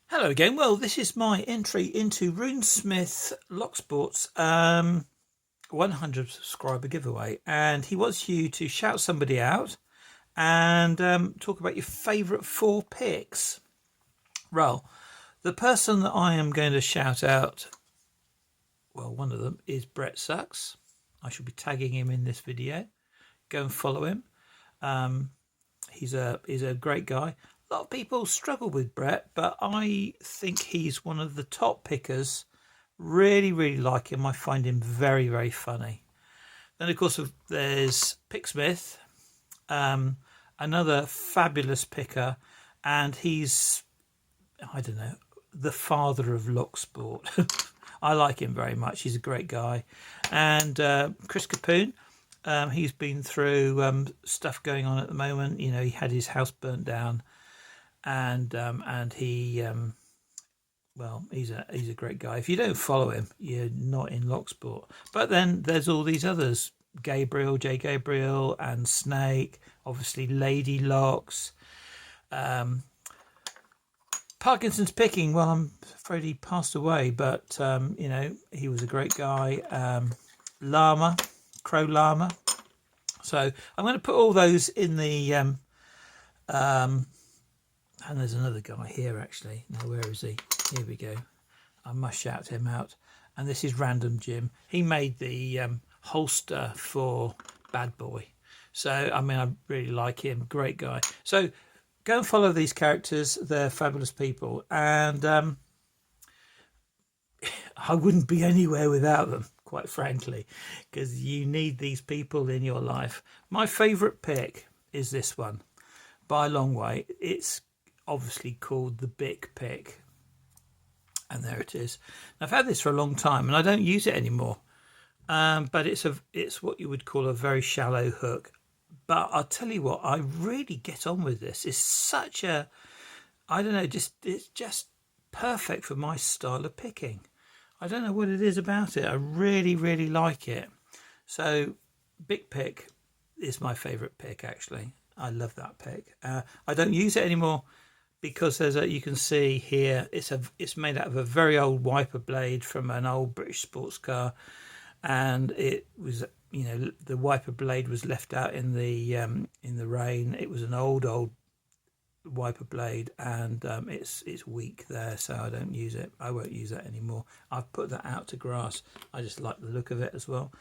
Hello again. Well, this is my entry into RuneSmith Locksport's 100 subscriber giveaway, and he wants you to shout somebody out and talk about your favourite 4 picks. Well, the person that I am going to shout out, well, one of them is Brett Sucks. I shall be tagging him in this video. Go and follow him. He's a great guy. A lot of people struggle with Brett, but I think he's one of the top pickers. Really, really like him. I find him very, very funny. Then, of course, there's Picksmith, another fabulous picker, and he's, I don't know, the father of lock sport. I like him very much. He's a great guy. And Chris Capoon, he's been through stuff going on at the moment. You know, he had his house burnt down. And he, well, he's a great guy. If you don't follow him, you're not in Locksport. But then there's all these others: Gabriel, J. Gabriel, and Snake. Obviously, Lady Locks. Parkinson's picking. Well, I'm afraid he passed away, but you know, he was a great guy. Llama, Crow Llama. So I'm going to put all those in the. And there's another guy here, actually. Now, where is he? Here we go. I must shout him out. And this is Random Jim. He made the holster for Bad Boy. So, I mean, I really like him. Great guy. So, go and follow these characters. They're fabulous people. And I wouldn't be anywhere without them, quite frankly, because you need these people in your life. My favourite pick is this one, by a long way. It's obviously called the Bic pick, and there it is. I've had this for a long time and I don't use it anymore, but it's what you would call a very shallow hook. But I'll tell you what, I really get on with this. It's such a, I don't know, it's just perfect for my style of picking. I don't know what it is about it. I really, really like it. So Bic pick is my favorite pick, actually. I love that pick. I don't use it anymore because you can see here, it's made out of a very old wiper blade from an old British sports car, and it was, you know, the wiper blade was left out in the rain. It was an old wiper blade, and it's weak there, so I don't use it. I won't use that anymore. I've put that out to grass. I just like the look of it as well.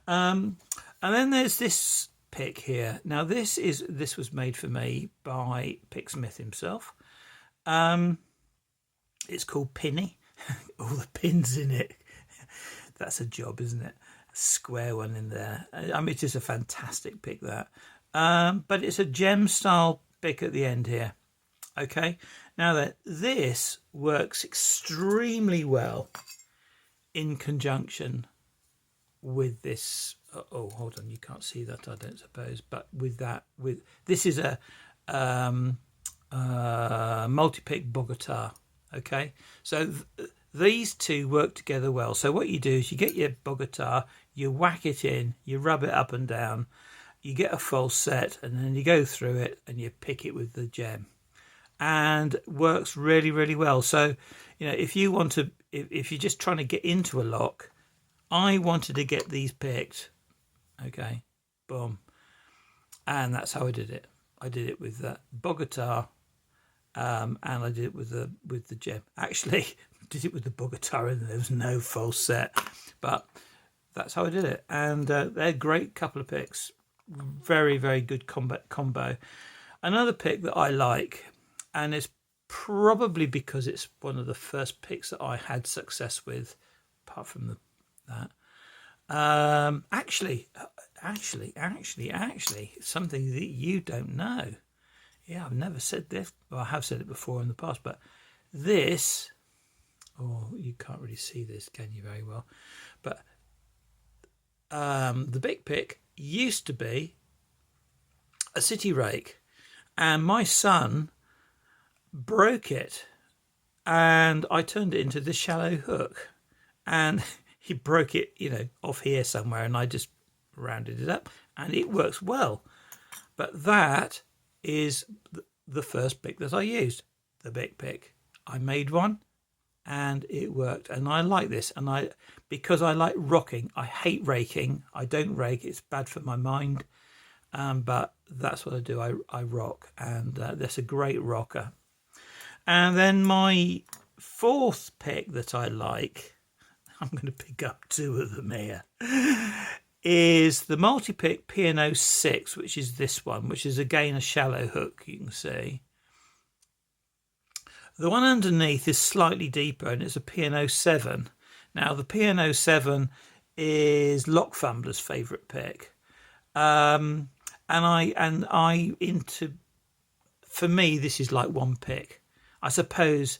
And then there's this pick here. Now this was made for me by Picksmith himself. It's called Pinny. All the pins in it. That's a job, isn't it? A square one in there. I mean, it's just a fantastic pick, that. But it's a gem style pick at the end here. Okay. Now that this works extremely well in conjunction with this. Oh, hold on, you can't see that, I don't suppose. But this is a multi-pick Bogota. Okay, so these two work together well. So what you do is you get your Bogota, you whack it in, you rub it up and down, you get a false set, and then you go through it and you pick it with the gem, and works really, really well. So, you know, if you're just trying to get into a lock, I wanted to get these picked. Okay, boom, and that's how I did it. I did it with the Bogota, and I did it with the gem. Actually, did it with the Bogota, and there was no false set, but that's how I did it. And they're a great couple of picks. Very, very good combo. Another pick that I like, and it's probably because it's one of the first picks that I had success with, apart from that. Actually, something that you don't know. Yeah, I've never said this. Well, I have said it before in the past, but this, oh, you can't really see this, can you, very well? But the Bic pick used to be a city rake, and my son broke it, and I turned it into this shallow hook, and he broke it, you know, off here somewhere, and I just rounded it up, and it works well. But that is the first pick that I used, the Bic pick. I made one and it worked, and I like this, and because I like rocking. I hate raking. I don't rake, it's bad for my mind, but that's what I do. I rock, and that's a great rocker. And then my fourth pick that I like, I'm going to pick up two of them here, is the multi-pick P&O 6, which is this one, which is again a shallow hook, you can see. The one underneath is slightly deeper, and it's a P&O 7. Now, the P&O 7 is Lock Fumbler's favourite pick. For me, this is like one pick. I suppose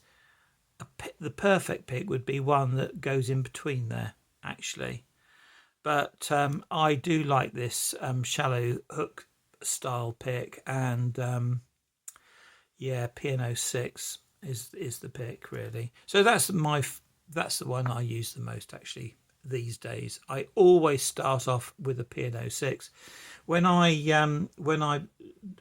the perfect pick would be one that goes in between there, actually. But I do like this shallow hook style pick, and P&O 6 is the pick, really. So that's the one I use the most, actually, these days. I always start off with a P&O 6. When I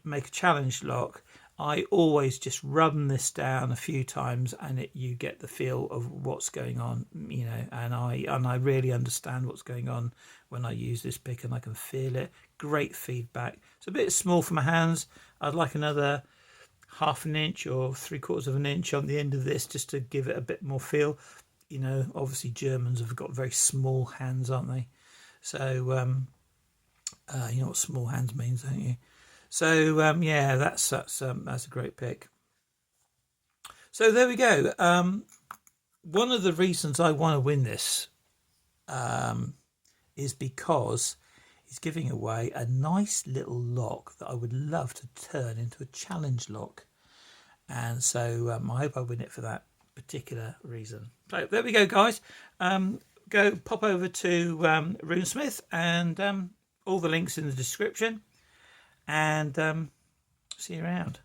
make a challenge lock, I always just run this down a few times, and you get the feel of what's going on, and I really understand what's going on when I use this pick, and I can feel it. Great feedback. It's a bit small for my hands. I'd like another 1/2 inch or 3/4 of an inch on the end of this, just to give it a bit more feel. Obviously Germans have got very small hands, aren't they? So you know what small hands means, don't you? So that's a great pick. So there we go. One of the reasons I want to win this is because he's giving away a nice little lock that I would love to turn into a challenge lock, and so I hope I win it for that particular reason. So there we go, guys. Go pop over to RuneSmith, and all the links in the description, and see you around.